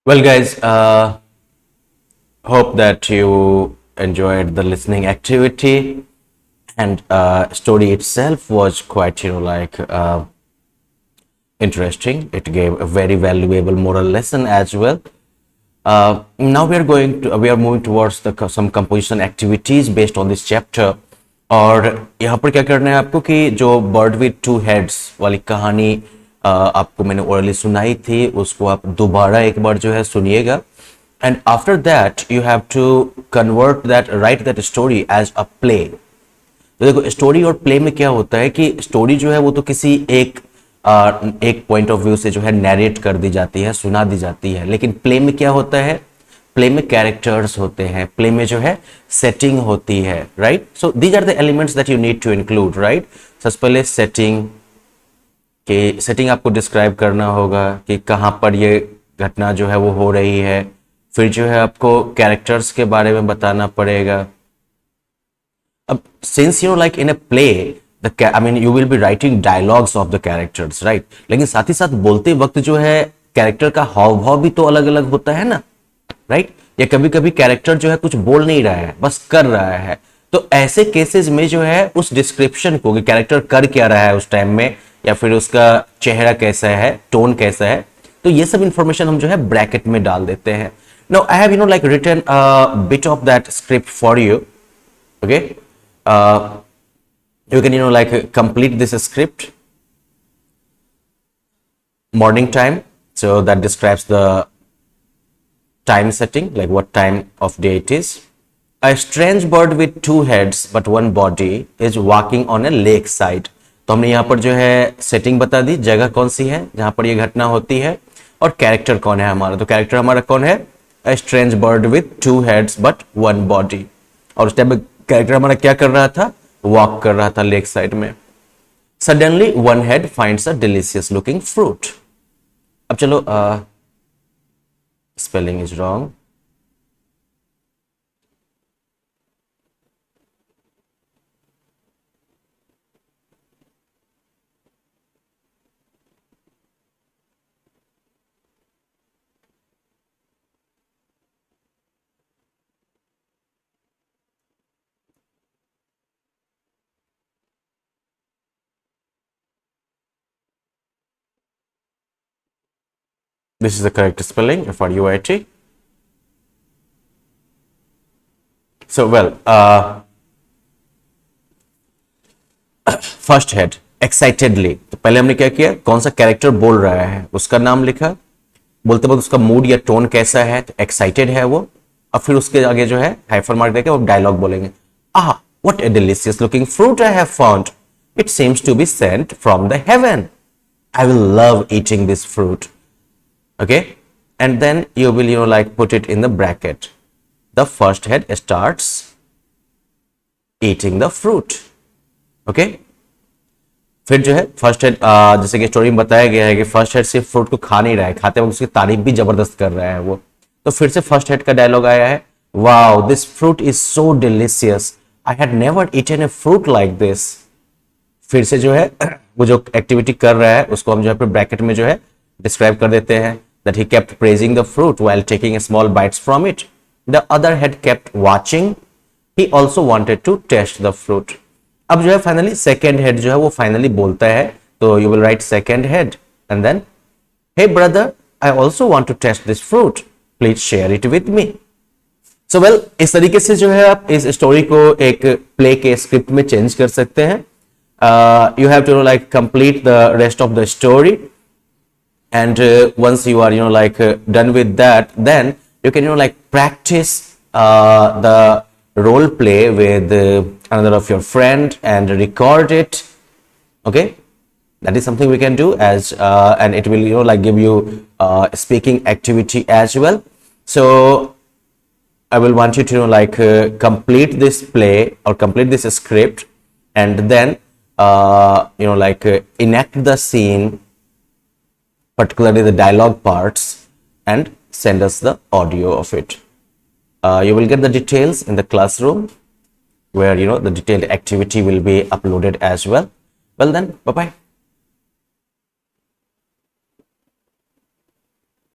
Well, guys, hope that you enjoyed the listening activity, and story itself was quite, interesting. It gave a very valuable moral lesson as well. Now we are moving towards some composition activities based on this chapter. और यहाँ पर क्या करना है आपको कि जो bird with two heads वाली कहानी आपको मैंने ओरली सुनाई थी उसको आप दोबारा एक बार जो है सुनिएगा. And after that you have to convert that write that story as a play. तो देखो, स्टोरी और प्ले में क्या होता है कि स्टोरी जो है वो तो किसी एक पॉइंट ऑफ व्यू से जो है नैरेट कर दी जाती है, सुना दी जाती है. लेकिन प्ले में क्या होता है, प्ले में कैरेक्टर्स होते हैं, प्ले में जो है सेटिंग होती है. Right, so these are the elements that you need to include. Right, सबसे पहले सेटिंग आपको डिस्क्राइब करना होगा कि कहाँ पर ये घटना जो है वो हो रही है. फिर जो है आपको कैरेक्टर्स के बारे में बताना पड़ेगा. अब since like in a play you will be writing dialogues of the characters, right? लेकिन साथ ही साथ बोलते वक्त जो है कैरेक्टर का हाव भाव भी तो अलग अलग होता है ना, राइट? या कभी कभी कैरेक्टर जो है कुछ बोल नहीं रहा है, बस कर रहा है. तो ऐसे केसेस में जो है उस डिस्क्रिप्शन को कि कैरेक्टर कर क्या रहा है उस टाइम में, या फिर उसका चेहरा कैसा है, टोन कैसा है, तो ये सब इंफॉर्मेशन हम जो है ब्रैकेट में डाल देते हैं. Now I have like written a bit of that script for you. Okay, you can complete this script. Morning time, so that describes the time setting, like what time of day it is. A strange bird with two heads but one body is walking on a lake side. तो हमने यहाँ पर जो है setting बता दी, जगह कौन सी है जहां पर ये घटना होती है, और कैरेक्टर कौन है हमारा. तो कैरेक्टर हमारा कौन है, a strange bird with two heads but one body. और उस टाइम में कैरेक्टर हमारा क्या कर रहा था, वॉक कर रहा था लेक साइड में. Suddenly one head finds a delicious looking fruit. अब चलो, spelling is wrong. This is the correct spelling for UIT. So, well, first head excitedly. तो पहले हमने क्या किया, कौन सा कैरेक्टर बोल रहा है उसका नाम लिखा, बोलते वक्त उसका मूड या टोन कैसा है, तो एक्साइटेड है वो. और फिर उसके आगे जो है हाइफन मार्क देके वो डायलॉग बोलेंगे. What a delicious looking fruit I have found, it seems to be sent from the heaven, I will love eating this fruit. Okay, and then you will like put it in the bracket. The first head starts eating the fruit. Okay, फिर जो है first head, जैसे कि story में बताया गया है कि फर्स्ट हेड सिर्फ फ्रूट को खा नहीं रहा है, खाते वक्त उसकी तारीफ भी जबरदस्त कर रहा है वो. तो फिर से फर्स्ट हेड का डायलॉग आया है, wow this fruit is so delicious, I had never eaten a fruit like this. फिर से जो है वो जो एक्टिविटी कर रहा है उसको हम जो है ब्रैकेट में जो है डिस्क्राइब कर देते हैं. That he kept praising the fruit while taking small bites from it. The other head kept watching. He also wanted to taste the fruit. अब जो है फाइनली सेकेंड हेड जो है वो फाइनली बोलता है. तो you will write second head and then, hey brother I also want to taste this fruit, please share it with me. So well, इस तरीके से जो है आप इस स्टोरी को एक प्ले के स्क्रिप्ट में चेंज कर सकते हैं. You have to like complete the rest of the story. And once you are done with that, then you can like practice the role play with another of your friend and record it. Okay, that is something we can do as and it will like give you speaking activity as well. So I will want you to complete this play or complete this script, and then enact the scene, particularly the dialogue parts, and send us the audio of it. You will get the details in the classroom where the detailed activity will be uploaded as well. Well then, bye bye.